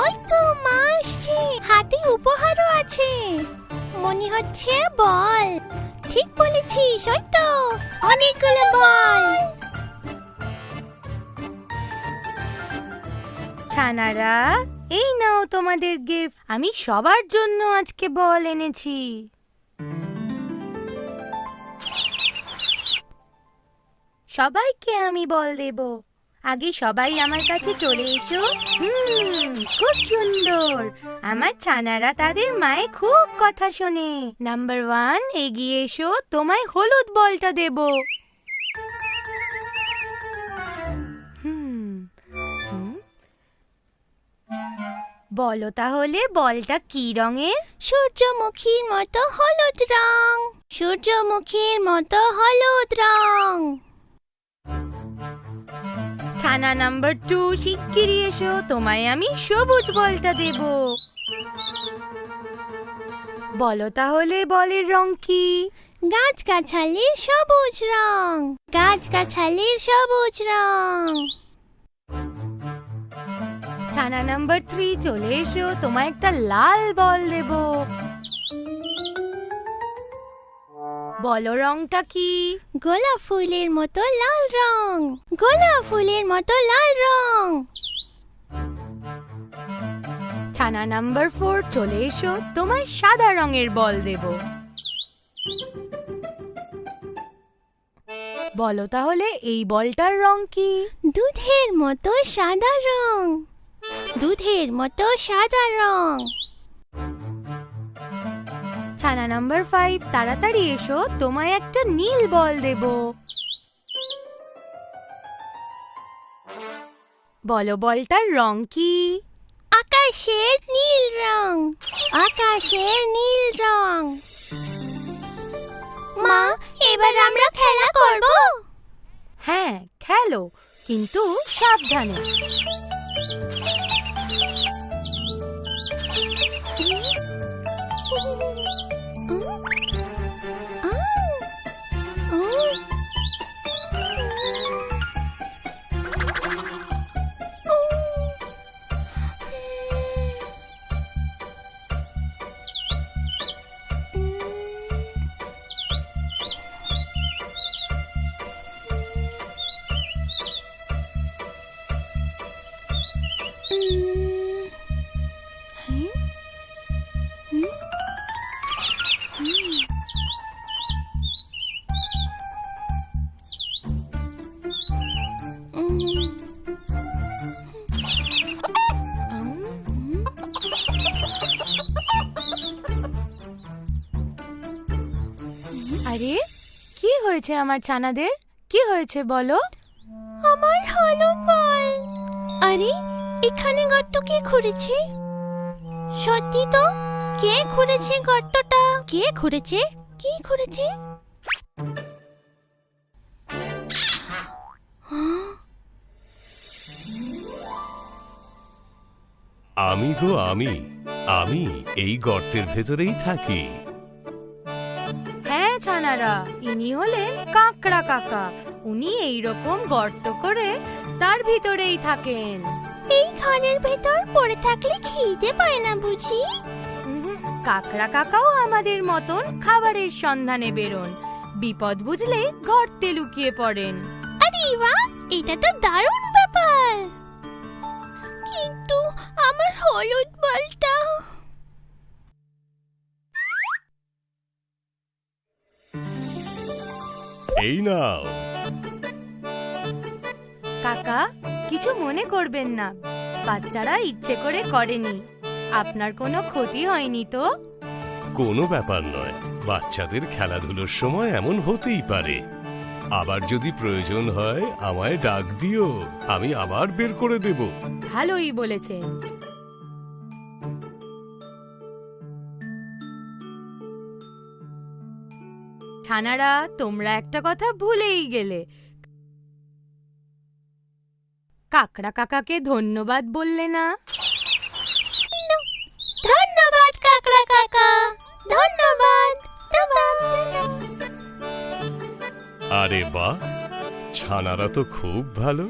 ওই তো মা আসছে, হাতে উপহারও আছে, মনে হচ্ছে বল। ঠিক বলেছিস, ওই তো অনেকগুলো বল। ছানারা, এই নাও তোমাদের গিফট। আমি সবার জন্য আজকে বল এনেছি। সবাইকে আমি বল দেব। আগে সবাই আমার কাছে চলে এসো। খুব সুন্দর। আমার ছানারা তাদের মায়ে খুব কথা শোনে। নাম্বার 1, এগিয়ে এসো, তোমায় হলুদ বলটা দেব। বলো তাহলে বলটা কি রঙের? সূর্যমুখীর মতো হলুদ রং। সূর্যমুখীর মতো হলুদ রং। ছানা নাম্বার 2, শিগগিরই এসো, তোমায় আমি সবুজ বলটা দেব। বলো তাহলে বলের রং কি? গাছগাছালির সবুজ রং। গাছগাছালির সবুজ রং। ছানা নাম্বার 3, চলে এসো, তোমায় একটা লাল বল দেব। বলো রংটা কি? গোলাপ ফুলের মতো লাল রং। গোলাপ ফুলের মতো লাল রং। ছানা নাম্বার 4, চলে এসো, তোমায় সাদা রঙের বল দেব। বলো তাহলে এই বলটার রং কি? দুধের মতো সাদা রং। দুধের মতো সাদা রং। ছানা নাম্বার 5, তাড়াতাড়ি এসো, তোমায় একটা নীল বল দেব। বলো বলটার রং কি? আকাশের নীল রং। আকাশের নীল রং। মা, এবার আমরা খেলা করব? হ্যাঁ, খেলো, কিন্তু সাবধানে। আরে, কি হয়েছে আমার ছানাদের? কি হয়েছে বলো? আমার হলুদ বল। আরে, এখানে গর্ত কে খুঁড়েছে? সত্যি তো, কে খুঁড়েছে গর্তটা? কে খুঁড়েছে? কে খুঁড়েছে? আমি গো আমি, আমি এই গর্তের ভেতরেই থাকি। হ্যাঁ ছানারা, ইনি হলেন কাকড়া কাকা। উনি এইরকম গর্ত করে তার ভিতরেই থাকেন। এই ঘরের ভেতর পড়ে থাকলে খিদে পায় না বুঝি? কাকড়া কাকাও আমাদের মতন খাবারের সন্ধানে বেরোন। বিপদ বুঝলে গর্তে লুকিয়ে পড়েন। আরে বাহ, এটা তো দারুণ ব্যাপার। কিন্তু আমার হলুদ বলটা? এই নাও। কাকা, কিছু মনে করবেন না, বাচ্চারা ইচ্ছে করে করেনি। আপনার কোনো ক্ষতি হয়নি তো? কোনো ব্যাপার নয়, বাচ্চাদের খেলাধুলোর সময় এমন হতেই পারে। আবার যদি প্রয়োজন হয় আমায় ডাক দিও, আমি আবার বের করে দেব। ভালোই বলেছেন। ছানারা, তোমরা একটা কথা ভুলেই গেলে। কাকড়া কাকাকে ধন্যবাদ বললে না? ধন্যবাদ কাকড়া কাকা, ধন্যবাদ। আরে বাহ, ছানারা তো খুব ভালো।